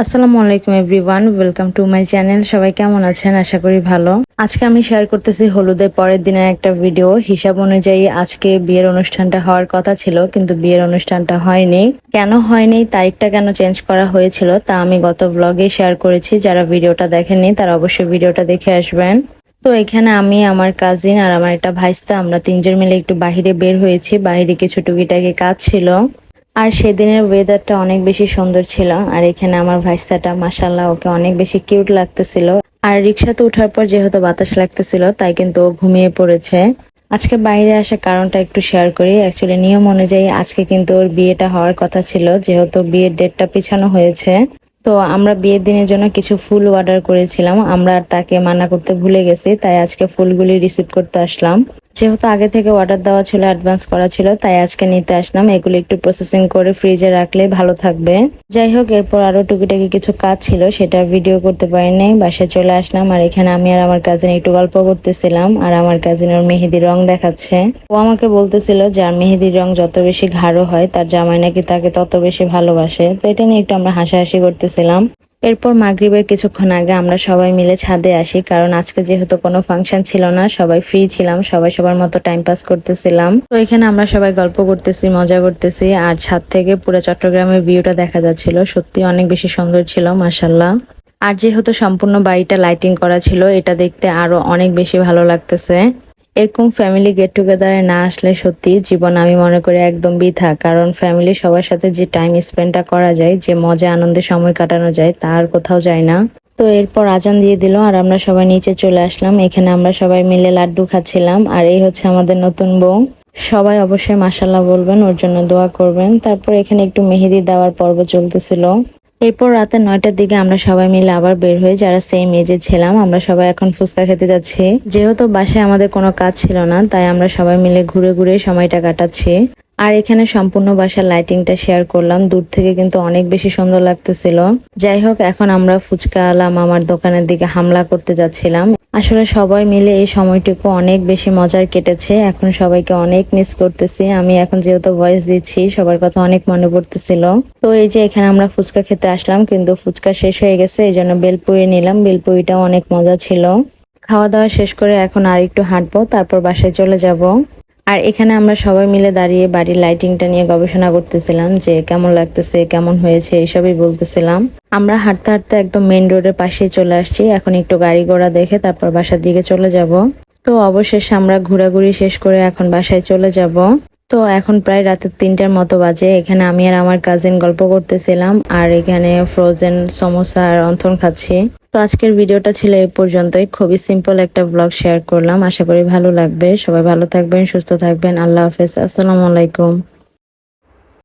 আসসালামু আলাইকুম everyone, welcome to my channel. সবাই কেমন আছেন? আশা করি ভালো। আজকে আমি শেয়ার করতেছি হলুদের পরের দিনের একটা ভিডিও। হিসাব অনুযায়ী আজকে বিয়ের অনুষ্ঠানটা হওয়ার কথা ছিল, কিন্তু বিয়ের অনুষ্ঠানটা হয়নি। কেন হয়নি, তারিখটা কেন চেঞ্জ করা হয়েছিল তা আমি গত ব্লগে শেয়ার করেছি। যারা ভিডিওটা দেখেননি তারা অবশ্যই ভিডিওটা দেখে আসবেন। তো এখানে আমি, আমার কাজিন আর আমার একটা ভাইস্তা, আমরা তিনজন মিলে একটু বাহিরে বের হয়েছি। বাহিরে কিছু টুকিটাকি কাজ ছিল। আর সেদিনের ওয়েদারটা অনেক বেশি সুন্দর ছিল। আর এখানে আমার ভাইস্তাটা, মাশাল্লাহ, ওকে অনেক বেশি কিউট লাগতেছিল। আর রিক্সাতে ওঠার পর যেহেতু বাতাস লাগতেছিল, তাই কিন্তু ও ঘুমিয়ে পড়েছে। আজকে বাইরে আসার কারণটা একটু শেয়ার করি। অ্যাকচুয়ালি নিয়ম অনুযায়ী আজকে কিন্তু ওর বিয়েটা হওয়ার কথা ছিল, যেহেতু বিয়ের ডেটটা পিছানো হয়েছে। তো আমরা বিয়ের দিনের জন্য কিছু ফুল অর্ডার করেছিলাম, আমরা আর তাকে মানা করতে ভুলে গেছি, তাই আজকে ফুলগুলি রিসিভ করতে আসলাম। যেহেতু আগে থেকে অর্ডার দেওয়া ছিল, অ্যাডভান্স করা ছিল, তাই আজকে নিতে আসলাম। এগুলো একটু প্রসেসিং করে ফ্রিজে রাখলে ভালো থাকবে। যাই হোক, এরপর আরো টুকিটাকি কিছু কাজ ছিল, সেটা ভিডিও করতে পারিনি। বাসায় চলে আসলাম, আর এখানে আমি আর আমার কাজিন একটু গল্প করতেছিলাম। আর আমার কাজিন ওর মেহেদির রং দেখাচ্ছে। ও আমাকে বলতেছিল যে আর মেহেদির রং যত বেশি গাঢ় হয় তার জামাই নাকি তাকে তত বেশি ভালোবাসে। তো এটা নিয়ে একটু আমরা হাসাহাসি করতেছিলাম। এরপর মাগরিবের কিছুক্ষণ আগে আমরা সবাই মিলে ছাদে আসি, কারণ আজকে যেহেতু কোনো ফাংশন ছিল না, সবাই ফ্রি ছিলাম, সবাই সবার মতো টাইম পাস করতেছিলাম। তো এখানে আমরা সবাই গল্প করতেছি, মজা করতেছি। আর ছাদ থেকে পুরো চট্টগ্রামের ভিউটা দেখা যাচ্ছিল। সত্যি অনেক বেশি সুন্দর ছিল, মাশাল্লাহ। আর যেহেতু সম্পূর্ণ বাড়িটা লাইটিং করা ছিল, এটা দেখতে আরো অনেক বেশি ভালো লাগতেছে। এরকম ফ্যামিলি গেট টুগেদারে না আসলে সত্যি জীবন, আমি মনে করি, একদম বৃথা। কারণ ফ্যামিলি সবার সাথে যে টাইম স্পেন্ডটা করা যায়, যে মজা আনন্দে সময় কাটানো যায়, তা আর কোথাও যায় না। তো এরপর আজান দিয়ে দিল, আর আমরা সবাই নিচে চলে আসলাম। এখানে আমরা সবাই মিলে লাড্ডু খাচ্ছিলাম। আর এই হচ্ছে আমাদের নতুন বউ। সবাই অবশ্যই মাশাল্লাহ বলবেন, ওর জন্য দোয়া করবেন। তারপর এখানে একটু মেহেদি দেওয়ার পর্ব চলতেছিল। এরপর রাতে 9টার দিকে আমরা সবাই মিলে আবার বের হই, যারা সেম এজে ছিলাম। আমরা সবাই এখন ফুচকা খেতে যাচ্ছি। যেহেতু বাসায় আমাদের কোনো কাজ ছিল না, তাই আমরা সবাই মিলে ঘুরে ঘুরে সময়টা কাটাচ্ছি। আর এখানে সম্পূর্ণ বাসার লাইটিংটা শেয়ার করলাম। দূর থেকে কিন্তু অনেক বেশি সুন্দর লাগতেছিল। যাই হোক, এখন আমরা ফুচকা আলা মামার দোকানের দিকে হামলা করতে যাচ্ছিলাম। আসলে সবাই মিলে এই সময়টুকু অনেক বেশি মজার কেটেছে। এখন সবাইকে অনেক মিস করতেছি। আমি এখন যেহেতু ভয়েস দিচ্ছি, সবার কথা অনেক মনে পড়তেছিল। তো এই যে এখানে আমরা ফুচকা খেতে আসলাম, কিন্তু ফুচকা শেষ হয়ে গেছে, এই জন্য বেলপুরি নিলাম। বেলপুরিটাও অনেক মজা ছিল। খাওয়া দাওয়া শেষ করে এখন আর একটু হাঁটবো, তারপর বাসায় চলে যাব। আর এখানে আমরা সবাই মিলে দাঁড়িয়ে বাড়ির লাইটিংটা নিয়ে গবেষণা করতেছিলাম, যে কেমন লাগতেছে, কেমন হয়েছে, এইসবই বলতেছিলাম। আমরা হাঁটতে হাঁটতে একদম মেইন রোডের পাশে চলে আসছি। এখন একটু গাড়ি ঘোড়া দেখে তারপর বাসার দিকে চলে যাব। তো অবশেষে আমরা ঘোরাঘুরি শেষ করে এখন বাসায় চলে যাব। তো এখন প্রায় রাতের 3টার মতো বাজে। এখানে আমি আর আমার কাজিন গল্প করতেছিলাম, আর এখানে ফ্রোজেন সমোসা আর অন্থন খাচ্ছি। তো আজকের ভিডিওটা ছিল এই পর্যন্তই। খুবই সিম্পল একটা ব্লগ শেয়ার করলাম, আশা করি ভালো লাগবে। সবাই ভালো থাকবেন, সুস্থ থাকবেন। আল্লাহ হাফেজ, আসসালামু আলাইকুম।